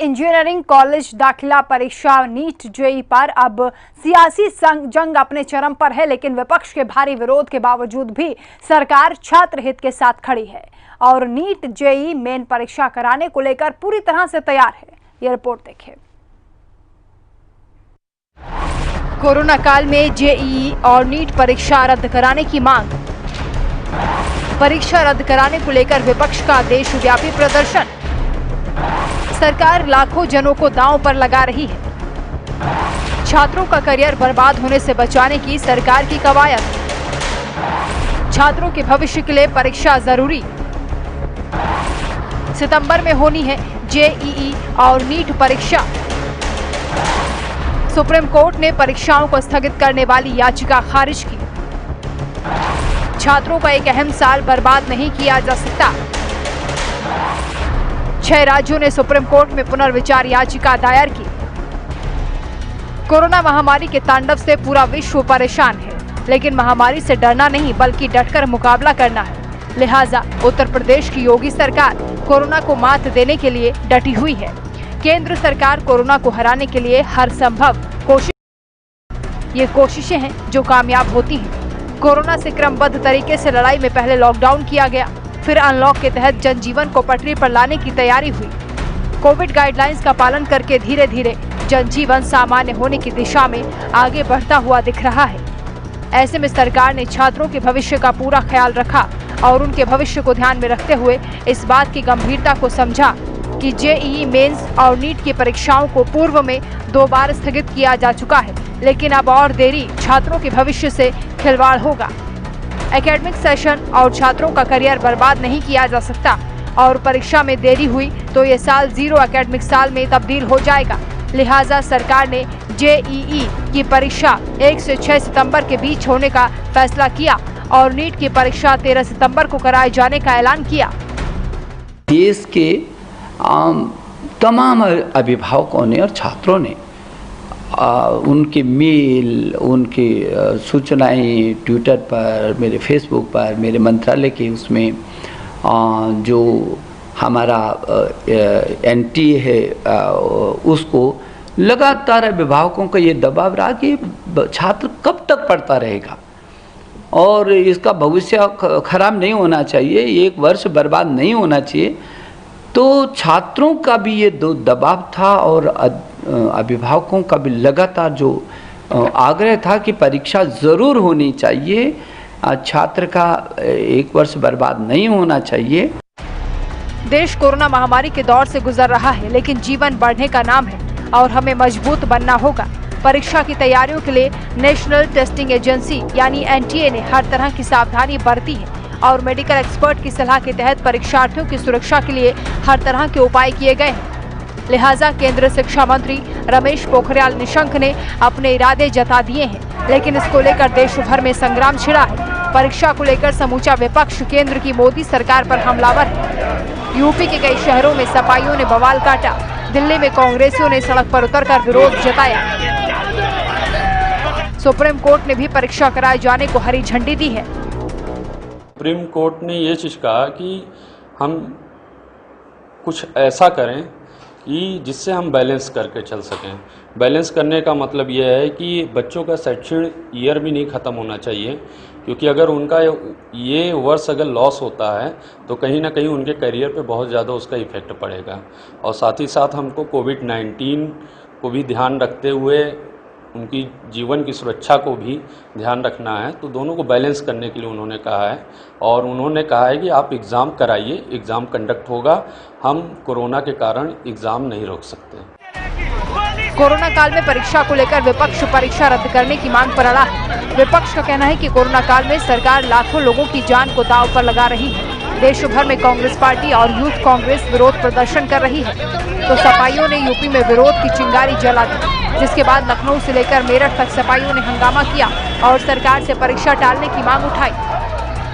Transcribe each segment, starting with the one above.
Engineering college दाखिला परीक्षा NEET JEE पर अब सियासी जंग अपने चरम पर है, लेकिन विपक्ष के भारी विरोध के बावजूद भी सरकार छात्र हित के साथ खड़ी है और नीट जेईई मेन परीक्षा कराने को लेकर पूरी तरह से तैयार है। ये रिपोर्ट देखिए। कोरोना काल में जेईई और नीट परीक्षा रद्द कराने की मांग। परीक्षा रद्द कराने को लेकर विपक्ष का देशव्यापी प्रदर्शन। सरकार लाखों जनों को दांव पर लगा रही है। छात्रों का करियर बर्बाद होने से बचाने की सरकार की कवायद। छात्रों के भविष्य के लिए परीक्षा जरूरी। सितंबर में होनी है जेईई और नीट परीक्षा। सुप्रीम कोर्ट ने परीक्षाओं को स्थगित करने वाली याचिका खारिज की। छात्रों का एक अहम साल बर्बाद नहीं किया जा सकता। 6 राज्यों ने सुप्रीम कोर्ट में पुनर्विचार याचिका दायर की। कोरोना महामारी के तांडव से पूरा विश्व परेशान है, लेकिन महामारी से डरना नहीं बल्कि डटकर मुकाबला करना है। लिहाजा उत्तर प्रदेश की योगी सरकार कोरोना को मात देने के लिए डटी हुई है। केंद्र सरकार कोरोना को हराने के लिए हर संभव ये कोशिशें हैं जो कामयाब होती हैं। कोरोना से क्रमबद्ध तरीके से लड़ाई में पहले लॉकडाउन किया गया, फिर अनलॉक के तहत जनजीवन को पटरी पर लाने की तैयारी हुई। कोविड गाइडलाइंस का पालन करके धीरे धीरे जनजीवन सामान्य होने की दिशा में आगे बढ़ता हुआ दिख रहा है। ऐसे में सरकार ने छात्रों के भविष्य का पूरा ख्याल रखा और उनके भविष्य को ध्यान में रखते हुए इस बात की गंभीरता को समझा कि जेईई मेंस और नीट की परीक्षाओं को पूर्व में 2 बार स्थगित किया जा चुका है, लेकिन अब और देरी छात्रों के भविष्य से खिलवाड़ होगा। एकेडमिक सेशन और छात्रों का करियर बर्बाद नहीं किया जा सकता और परीक्षा में देरी हुई तो ये साल 0 एकेडमिक साल में तब्दील हो जाएगा। लिहाजा सरकार ने जेईई की परीक्षा 1 से 6 सितंबर के बीच होने का फैसला किया और नीट की परीक्षा 13 सितंबर को कराए जाने का ऐलान किया। देश के तमाम अभिभावकों ने और छात्रों ने उनके मेल, उनकी सूचनाएं ट्विटर पर, मेरे फेसबुक पर, मेरे मंत्रालय के उसमें जो हमारा एनटीए है उसको लगातार अभिभावकों का ये दबाव रहा कि छात्र कब तक पढ़ता रहेगा और इसका भविष्य खराब नहीं होना चाहिए, 1 वर्ष बर्बाद नहीं होना चाहिए। तो छात्रों का भी ये दबाव था और अभिभावकों का भी लगातार जो आग्रह था कि परीक्षा ज़रूर होनी चाहिए, छात्र का 1 वर्ष बर्बाद नहीं होना चाहिए। देश कोरोना महामारी के दौर से गुजर रहा है, लेकिन जीवन बढ़ने का नाम है और हमें मजबूत बनना होगा। परीक्षा की तैयारियों के लिए नेशनल टेस्टिंग एजेंसी यानी एनटीए ने हर तरह की सावधानी बरती है और मेडिकल एक्सपर्ट की सलाह के तहत परीक्षार्थियों की सुरक्षा के लिए हर तरह के उपाय किए गए हैं। लिहाजा केंद्रीय शिक्षा मंत्री रमेश पोखरियाल निशंक ने अपने इरादे जता दिए हैं, लेकिन इसको लेकर देश भर में संग्राम छिड़ा है। परीक्षा को लेकर समूचा विपक्ष केंद्र की मोदी सरकार पर हमलावर है। यूपी के कई शहरों में सपाइयों ने बवाल काटा। दिल्ली में कांग्रेसियों ने सड़क पर उतरकर विरोध जताया। सुप्रीम कोर्ट ने भी परीक्षा कराए जाने को हरी झंडी दी है। सुप्रीम कोर्ट ने ये चीज़ कहा कि हम कुछ ऐसा करें कि जिससे हम बैलेंस करके चल सकें। बैलेंस करने का मतलब ये है कि बच्चों का शैक्षणिक ईयर भी नहीं ख़त्म होना चाहिए, क्योंकि अगर उनका ये वर्ष अगर लॉस होता है तो कहीं ना कहीं उनके करियर पे बहुत ज़्यादा उसका इफ़ेक्ट पड़ेगा। और साथ ही साथ हमको कोविड-19 को भी ध्यान रखते हुए उनकी जीवन की सुरक्षा को भी ध्यान रखना है। तो दोनों को बैलेंस करने के लिए उन्होंने कहा है और उन्होंने कहा है कि आप एग्ज़ाम कराइए, एग्ज़ाम कंडक्ट होगा, हम कोरोना के कारण एग्ज़ाम नहीं रोक सकते। कोरोना काल में परीक्षा को लेकर विपक्ष परीक्षा रद्द करने की मांग पर अड़ा है। विपक्ष का कहना है कि कोरोना काल में सरकार लाखों लोगों की जान को दांव पर लगा रही है। देश भर में कांग्रेस पार्टी और यूथ कांग्रेस विरोध प्रदर्शन कर रही है, तो सपाइयों ने यूपी में विरोध की चिंगारी जला दी, जिसके बाद लखनऊ से लेकर मेरठ तक सपाइयों ने हंगामा किया और सरकार से परीक्षा टालने की मांग उठाई।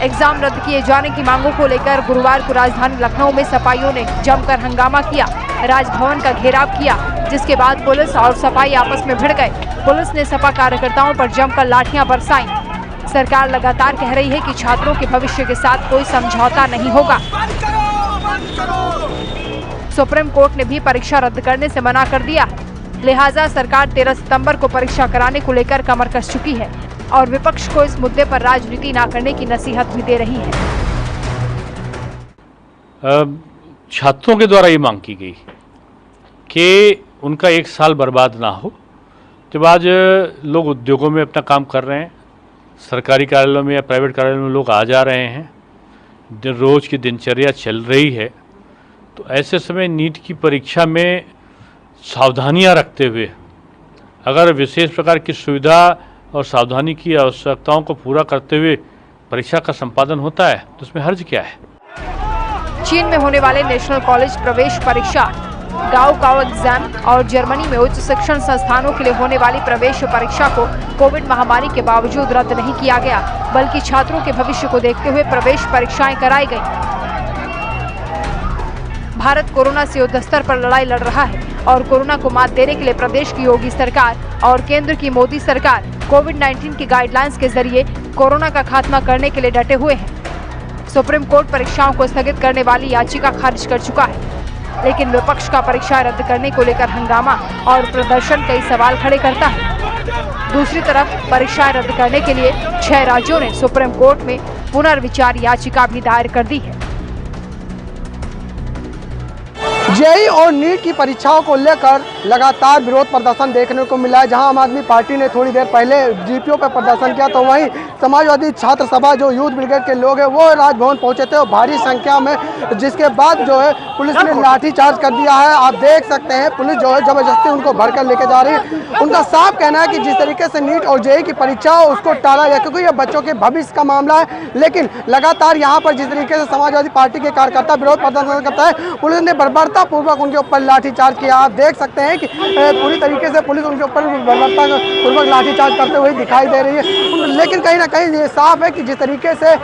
एग्जाम रद्द किए जाने की मांगों को लेकर गुरुवार को राजधानी लखनऊ में सपाइयों ने जमकर हंगामा किया, राजभवन का घेराव किया, जिसके बाद पुलिस और सपाई आपस में भिड़ गए। पुलिस ने सपा कार्यकर्ताओं पर जमकर लाठियां बरसाईं। सरकार लगातार कह रही है कि छात्रों के भविष्य के साथ कोई समझौता नहीं होगा। सुप्रीम कोर्ट ने भी परीक्षा रद्द करने से मना कर दिया है। लिहाजा सरकार 13 सितंबर को परीक्षा कराने को लेकर कमर कस चुकी है और विपक्ष को इस मुद्दे पर राजनीति न करने की नसीहत भी दे रही है। छात्रों के द्वारा ये मांग की गई कि उनका एक साल बर्बाद ना हो। जब आज लोग उद्योगों में अपना काम कर रहे हैं, सरकारी कार्यालयों में या प्राइवेट कार्यालयों में लोग आ जा रहे हैं, रोज़ की दिनचर्या चल रही है, तो ऐसे समय नीट की परीक्षा में सावधानियां रखते हुए अगर विशेष प्रकार की सुविधा और सावधानी की आवश्यकताओं को पूरा करते हुए परीक्षा का संपादन होता है तो उसमें हर्ज क्या है। चीन में होने वाले नेशनल कॉलेज प्रवेश परीक्षा, गाओकाओ एग्जाम और जर्मनी में उच्च शिक्षण संस्थानों के लिए होने वाली प्रवेश परीक्षा को कोविड महामारी के बावजूद रद्द नहीं किया गया, बल्कि छात्रों के भविष्य को देखते हुए प्रवेश परीक्षाएं कराई गई। भारत कोरोना से युद्ध स्तर पर लड़ाई लड़ रहा है और कोरोना को मात देने के लिए प्रदेश की योगी सरकार और केंद्र की मोदी सरकार कोविड-19 की गाइडलाइंस के जरिए कोरोना का खात्मा करने के लिए डटे हुए हैं। सुप्रीम कोर्ट परीक्षाओं को स्थगित करने वाली याचिका खारिज कर चुका है, लेकिन विपक्ष का परीक्षा रद्द करने को लेकर हंगामा और प्रदर्शन कई सवाल खड़े करता है। दूसरी तरफ परीक्षाएं रद्द करने के लिए 6 राज्यों ने सुप्रीम कोर्ट में पुनर्विचार याचिका भी दायर कर दी है। जेईई और नीट की परीक्षाओं को लेकर लगातार विरोध प्रदर्शन देखने को मिला है। जहां आम आदमी पार्टी ने थोड़ी देर पहले जीपीओ पर प्रदर्शन किया, तो वहीं समाजवादी छात्र सभा जो यूथ ब्रिगेड के लोग हैं वो राजभवन पहुंचे थे और भारी संख्या में, जिसके बाद जो है पुलिस ने लाठीचार्ज कर दिया है। आप देख सकते हैं पुलिस जो है जबरदस्ती उनको भरकर लेके जा रही है। उनका साफ कहना है कि जिस तरीके से नीट और जेईई की परीक्षा हो उसको टाला जाए, क्योंकि ये बच्चों के भविष्य का मामला है। लेकिन लगातार यहाँ पर जिस तरीके से समाजवादी पार्टी के कार्यकर्ता विरोध प्रदर्शन करता है, पुलिस ने बर्बरता पूर्वक उनके ऊपर लाठीचार्ज किया। आप देख सकते हैं कि पूरी तरीके से पुलिस उनके ऊपर बर्बरता पूर्वक लाठीचार्ज करते हुए दिखाई दे रही है। लेकिन कहीं ना कहीं ये साफ है कि जिस तरीके से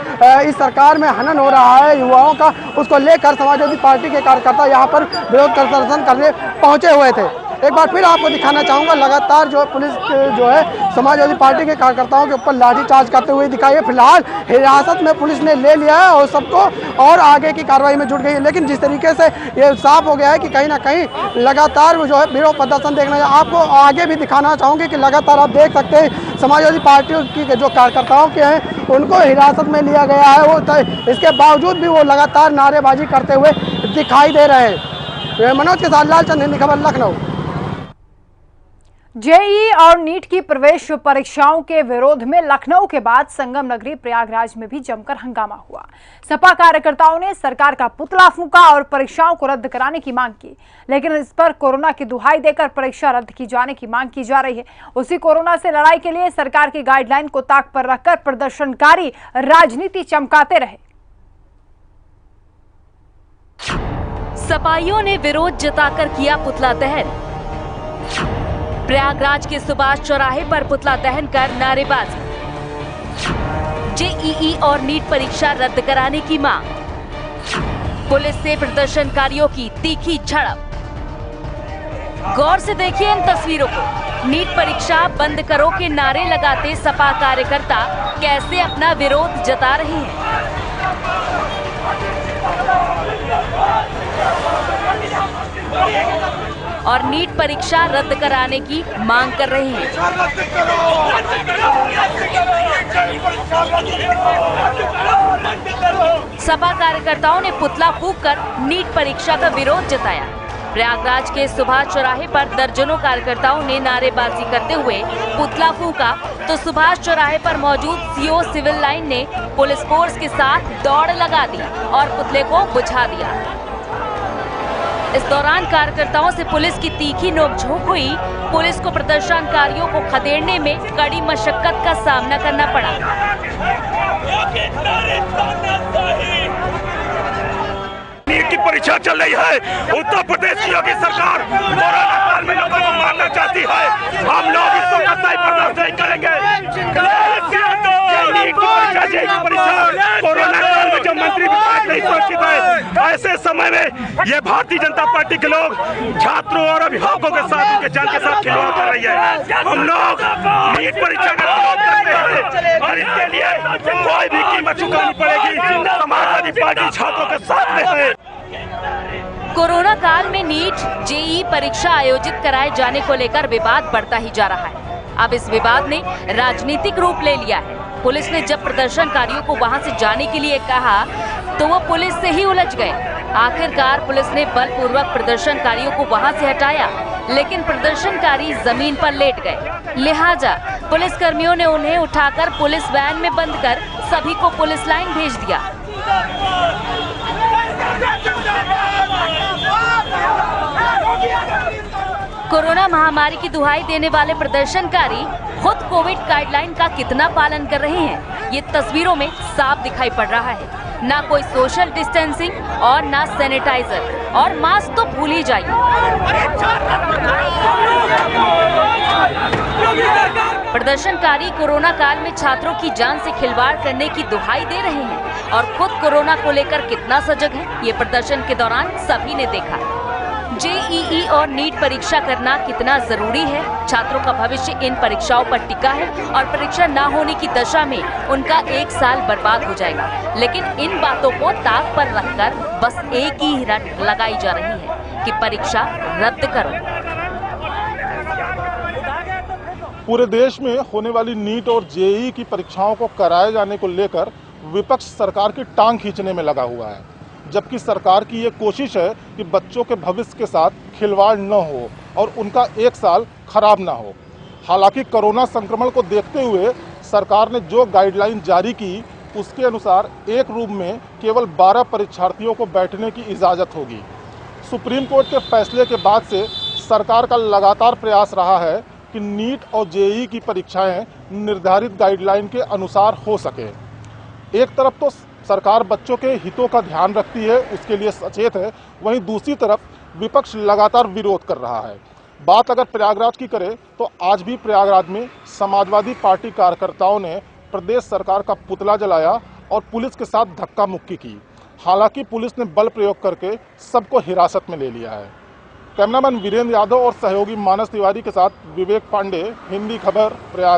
इस सरकार में हनन हो रहा है युवाओं का, उसको लेकर समाजवादी पार्टी के कार्यकर्ता यहाँ पर विरोध प्रदर्शन करने पहुंचे हुए थे। एक बार फिर आपको दिखाना चाहूँगा, लगातार जो पुलिस जो है समाजवादी पार्टी के कार्यकर्ताओं के ऊपर लाठीचार्ज करते हुए दिखाई है। फिलहाल हिरासत में पुलिस ने ले लिया है और सबको और आगे की कार्रवाई में जुट गई है। लेकिन जिस तरीके से ये साफ हो गया है कि कहीं ना कहीं लगातार जो है विरोध प्रदर्शन देखना, आपको आगे भी दिखाना चाहूँगी कि लगातार आप देख सकते हैं समाजवादी पार्टी की जो कार्यकर्ताओं के हैं उनको हिरासत में लिया गया है। वो इसके बावजूद भी वो लगातार नारेबाजी करते हुए दिखाई दे रहे हैं। मनोज के साथ लालचंद, हिंदी खबर, लखनऊ। जेईई और नीट की प्रवेश परीक्षाओं के विरोध में लखनऊ के बाद संगम नगरी प्रयागराज में भी जमकर हंगामा हुआ। सपा कार्यकर्ताओं ने सरकार का पुतला फूंका और परीक्षाओं को रद्द कराने की मांग की, लेकिन इस पर कोरोना की दुहाई देकर परीक्षा रद्द की जाने की मांग की जा रही है। उसी कोरोना से लड़ाई के लिए सरकार की गाइडलाइन को ताक पर रखकर प्रदर्शनकारी राजनीति चमकाते रहे। सपाइयों ने विरोध जताकर किया पुतला दहन। प्रयागराज के सुभाष चौराहे पर पुतला दहन कर नारेबाजी। जेईई और नीट परीक्षा रद्द कराने की मांग। पुलिस से प्रदर्शनकारियों की तीखी झड़प। गौर से देखिए इन तस्वीरों को। नीट परीक्षा बंद करो के नारे लगाते सपा कार्यकर्ता कैसे अपना विरोध जता रहे हैं। और नीट परीक्षा रद्द कराने की मांग कर रहे हैं। सपा कार्यकर्ताओं ने पुतला फूंककर नीट परीक्षा का विरोध जताया। प्रयागराज के सुभाष चौराहे पर दर्जनों कार्यकर्ताओं ने नारेबाजी करते हुए पुतला फूंका, तो सुभाष चौराहे पर मौजूद सीओ सिविल लाइन ने पुलिस फोर्स के साथ दौड़ लगा दी और पुतले को बुझा दिया। इस दौरान कार्यकर्ताओं से पुलिस की तीखी नोकझोंक हुई। पुलिस को प्रदर्शनकारियों को खदेड़ने में कड़ी मशक्कत का सामना करना पड़ा। नीट की परीक्षा चल रही है। उत्तर प्रदेश की योगी सरकार कोरोना काल में लोगों को मारना चाहती है। हम लोग इसको कतई बर्दाश्त नहीं करेंगे। नीट की परीक्षा कोरोना काल में जो मंत्री विधायक नहीं सुरक्षित है, ऐसे समय में ये भारतीय जनता पार्टी के लोग छात्रों और अभिभावकों के साथ, उनके जान के साथ खिलवाड़ कर रही है। हम लोग नीट परीक्षा का विरोध करते हैं और इसके लिए कोई भी कीमत चुकानी पड़ेगी। समाजवादी पार्टी छात्रों के साथ में है। कोरोना काल में नीट जेईई परीक्षा आयोजित कराए जाने को लेकर विवाद बढ़ता ही जा रहा है। अब इस विवाद ने राजनीतिक रूप ले लिया है। पुलिस ने जब प्रदर्शनकारियों को वहां से जाने के लिए कहा तो वो पुलिस से ही उलझ गए। आखिरकार पुलिस ने बलपूर्वक प्रदर्शनकारियों को वहां से हटाया, लेकिन प्रदर्शनकारी जमीन पर लेट गए। लिहाजा पुलिस कर्मियों ने उन्हें उठाकर पुलिस वैन में बंद कर सभी को पुलिस लाइन भेज दिया। कोरोना महामारी की दुहाई देने वाले प्रदर्शनकारी खुद कोविड गाइडलाइन का कितना पालन कर रहे हैं, ये तस्वीरों में साफ दिखाई पड़ रहा है। ना कोई सोशल डिस्टेंसिंग और ना सैनिटाइजर, और मास्क तो भूल ही जाइए। प्रदर्शनकारी कोरोना काल में छात्रों की जान से खिलवाड़ करने की दुहाई दे रहे हैं और खुद कोरोना को लेकर कितना सजग है, ये प्रदर्शन के दौरान सभी ने देखा। जेईई और नीट परीक्षा करना कितना जरूरी है, छात्रों का भविष्य इन परीक्षाओं पर टिका है और परीक्षा न होने की दशा में उनका 1 साल बर्बाद हो जाएगा। लेकिन इन बातों को ताक पर रखकर बस एक ही रट लगाई जा रही है कि परीक्षा रद्द करो। पूरे देश में होने वाली नीट और जेईई की परीक्षाओं को कराए जाने को लेकर विपक्ष सरकार की टांग खींचने में लगा हुआ है, जबकि सरकार की ये कोशिश है कि बच्चों के भविष्य के साथ खिलवाड़ न हो और उनका 1 साल खराब ना हो। हालांकि कोरोना संक्रमण को देखते हुए सरकार ने जो गाइडलाइन जारी की उसके अनुसार एक रूम में केवल 12 परीक्षार्थियों को बैठने की इजाज़त होगी। सुप्रीम कोर्ट के फैसले के बाद से सरकार का लगातार प्रयास रहा है कि नीट और जेईई की परीक्षाएं निर्धारित गाइडलाइन के अनुसार हो सके। एक तरफ तो सरकार बच्चों के हितों का ध्यान रखती है, उसके लिए सचेत है, वहीं दूसरी तरफ विपक्ष लगातार विरोध कर रहा है। बात अगर प्रयागराज की करें तो आज भी प्रयागराज में समाजवादी पार्टी कार्यकर्ताओं ने प्रदेश सरकार का पुतला जलाया और पुलिस के साथ धक्का मुक्की की। हालांकि पुलिस ने बल प्रयोग करके सबको हिरासत में ले लिया है। कैमरामैन वीरेंद्र यादव और सहयोगी मानस तिवारी के साथ विवेक पांडे, हिंदी खबर, प्रयाग।